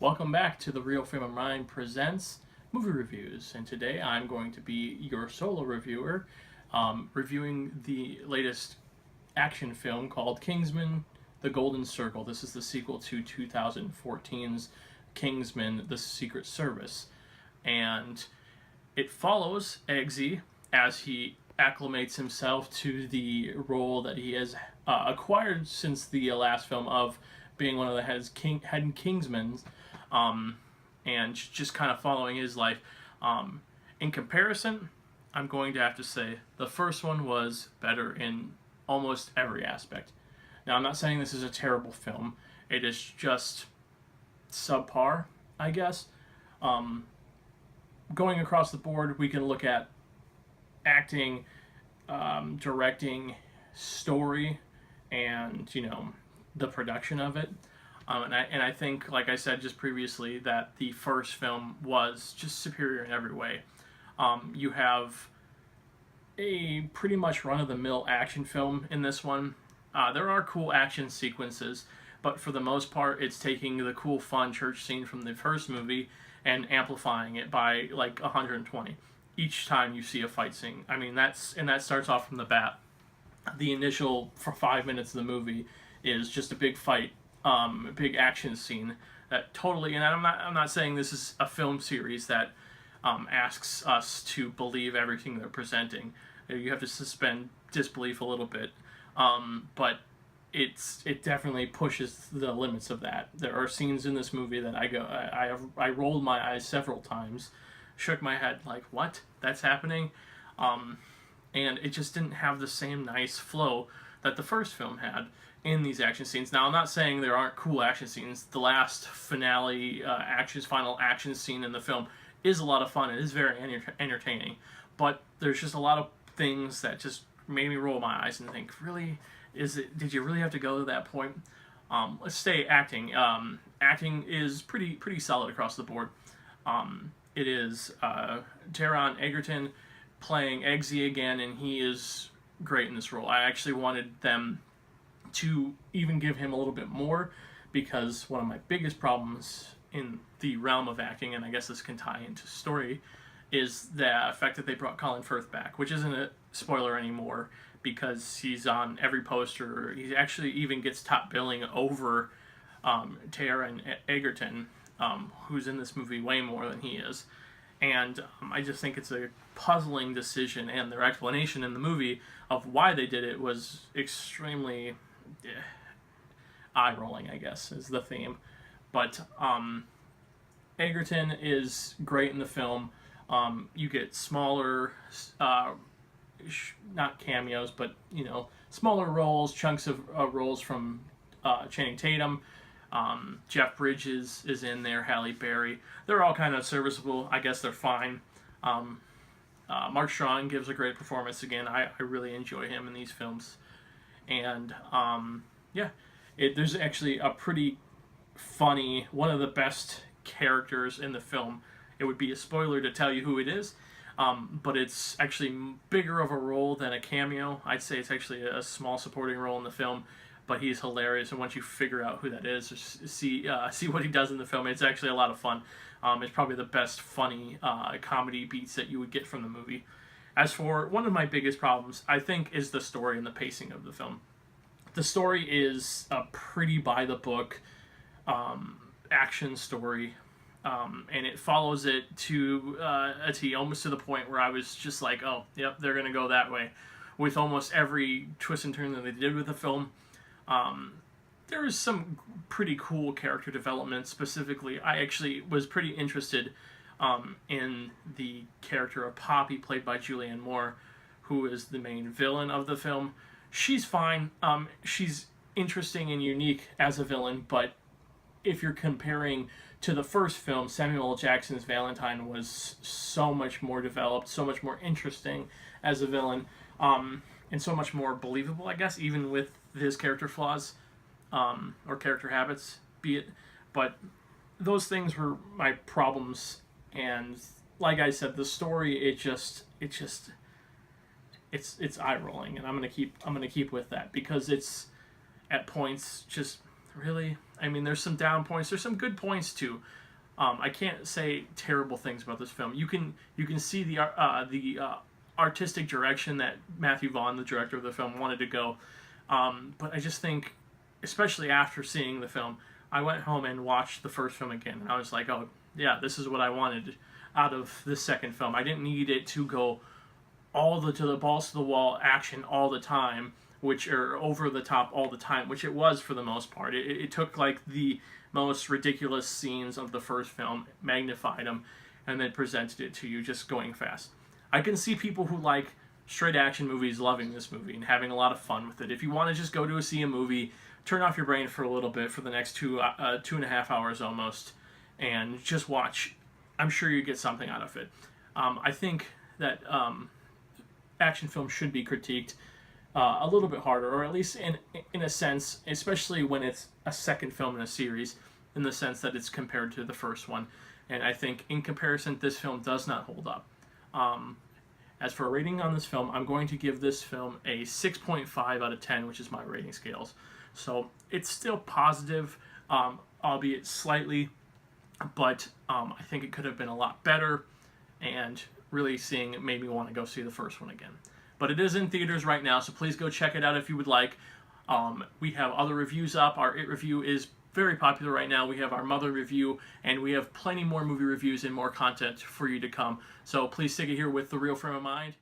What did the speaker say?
Welcome back to the Real Frame of Mind presents movie reviews, and today I'm going to be your solo reviewer, reviewing the latest action film called Kingsman: The Golden Circle. This is the sequel to 2014's Kingsman: The Secret Service, and it follows Eggsy as he acclimates himself to the role that he has acquired since the last film of being one of the head Kingsmen, and just kind of following his life. In comparison, I'm going to have to say the first one was better in almost every aspect. Now, I'm not saying this is a terrible film. It is just subpar, I guess. Going across the board, we can look at acting, directing, story, and the production of it. And I think, like I said just previously, that the first film was just superior in every way. You have a pretty much run-of-the-mill action film in this one. There are cool action sequences, but for the most part, it's taking the cool, fun church scene from the first movie and amplifying it by like 120 each time you see a fight scene. I mean, that starts off from the bat. The initial for 5 minutes of the movie is just a big fight, a big action scene that totally. And I'm not saying this is a film series that asks us to believe everything they're presenting. You have to suspend disbelief a little bit, but it definitely pushes the limits of that. There are scenes in this movie that I rolled my eyes several times, shook my head like, what? That's happening? And it just didn't have the same nice flow that the first film had in these action scenes. Now, I'm not saying there aren't cool action scenes. The last final action scene in the film is a lot of fun. It is very entertaining. But there's just a lot of things that just made me roll my eyes and think, really? Did you really have to go to that point? Let's say acting. Acting is pretty solid across the board. It is Taron Egerton playing Eggsy again, and he is great in this role. I actually wanted them to even give him a little bit more, because one of my biggest problems in the realm of acting, and I guess this can tie into story, is the fact that they brought Colin Firth back, which isn't a spoiler anymore, because he's on every poster. He actually even gets top billing over Taron Egerton, who's in this movie way more than he is. And I just think it's a puzzling decision, and their explanation in the movie of why they did it was extremely eye-rolling, I guess, is the theme. But Egerton is great in the film. You get smaller, not cameos, but smaller roles, chunks of roles from Channing Tatum. Jeff Bridges is in there, Halle Berry. They're all kind of serviceable. I guess they're fine. Mark Strong gives a great performance again. I really enjoy him in these films. And there's actually a pretty funny, one of the best characters in the film. It would be a spoiler to tell you who it is, but it's actually bigger of a role than a cameo. I'd say it's actually a small supporting role in the film, but he's hilarious, and once you figure out who that is, see what he does in the film, it's actually a lot of fun. It's probably the best funny comedy beats that you would get from the movie. As for one of my biggest problems, I think, is the story and the pacing of the film. The story is a pretty by-the-book action story, and it follows it to a T, almost to the point where I was just like, oh, yep, they're going to go that way. With almost every twist and turn that they did with the film, there is some pretty cool character development. Specifically, I actually was pretty interested in the character of Poppy, played by Julianne Moore, who is the main villain of the film. She's fine. She's interesting and unique as a villain, but if you're comparing to the first film, Samuel L. Jackson's Valentine was so much more developed, so much more interesting as a villain, and so much more believable, I guess, even with his character flaws, or character habits, be it. But those things were my problems, and like I said, the story, it's eye rolling, and I'm gonna keep with that, because it's at points just really. I mean, there's some down points. There's some good points too. I can't say terrible things about this film. You can see the artistic direction that Matthew Vaughn, the director of the film, wanted to go. But I just think, especially after seeing the film, I went home and watched the first film again, and I was like, oh yeah, this is what I wanted out of this second film. I didn't need it to go all the to the balls to the wall action all the time, which are over the top all the time, which it was for the most part. It took like the most ridiculous scenes of the first film, magnified them, and then presented it to you just going fast. I can see people who like straight action movies loving this movie and having a lot of fun with it. If you want to just go to see a movie, turn off your brain for a little bit for the next 2.5 hours almost, and just watch. I'm sure you get something out of it. I think that action films should be critiqued a little bit harder, or at least in a sense, especially when it's a second film in a series, in the sense that it's compared to the first one. And I think in comparison, this film does not hold up. As for a rating on this film, I'm going to give this film a 6.5 out of 10, which is my rating scales. So it's still positive, albeit slightly, but I think it could have been a lot better, and really seeing it made me want to go see the first one again. But it is in theaters right now, so please go check it out if you would like. We have other reviews up. Our It review is very popular right now. We have our Mother review, and we have plenty more movie reviews and more content for you to come. So please stick it here with The Real Frame of Mind.